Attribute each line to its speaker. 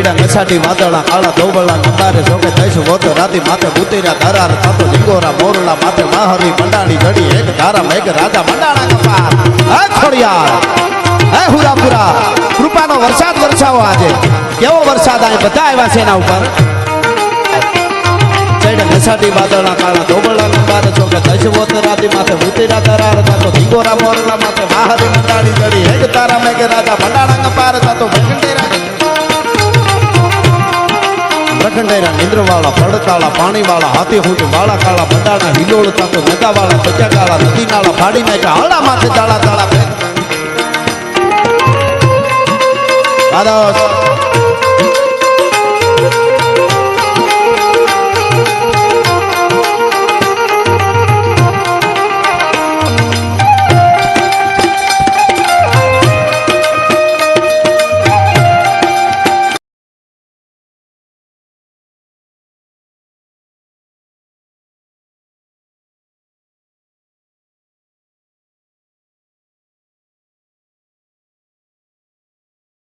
Speaker 1: ચડ્યા નસાટી વાદળા કાળા ધોબળા નંબારે જોકે થઈશું વોતો રાતી માથે બુતેરા ધરાર થતો લીંગોરા મોરલા માથે માહરી મંડાણી ઘડી એક ધારા મેઘ રાજા મંડાણા કપાર હે ખોડિયાર હે હુરાપુરા કૃપાનો વરસાદ વરસાવો આજે કેવો વરસાદ આ બધા આવ્યા છે એના ઉપર ચડ્યા નસાટી વાદળા કાળા ધોબળા નંબારે જોકે થઈશું વોતો રાતી માથે બુતેરા ધરાર થતો લીંગોરા મોરલા માથે માહરી મંડાણી ઘડી એક ધારા મેઘ રાજા મંડાણા કપાર થતો પ્રખંડેરા નિંદ્રવાળા પડતાળા પાણીવાળા હાથી હુંટ વાળા કાળા બંડાણા હિલોળ તાતો નદાવાળા સજા કાળા નદી નાળા ફાડી નાખ્યા હાડા માથે તાળા તાળા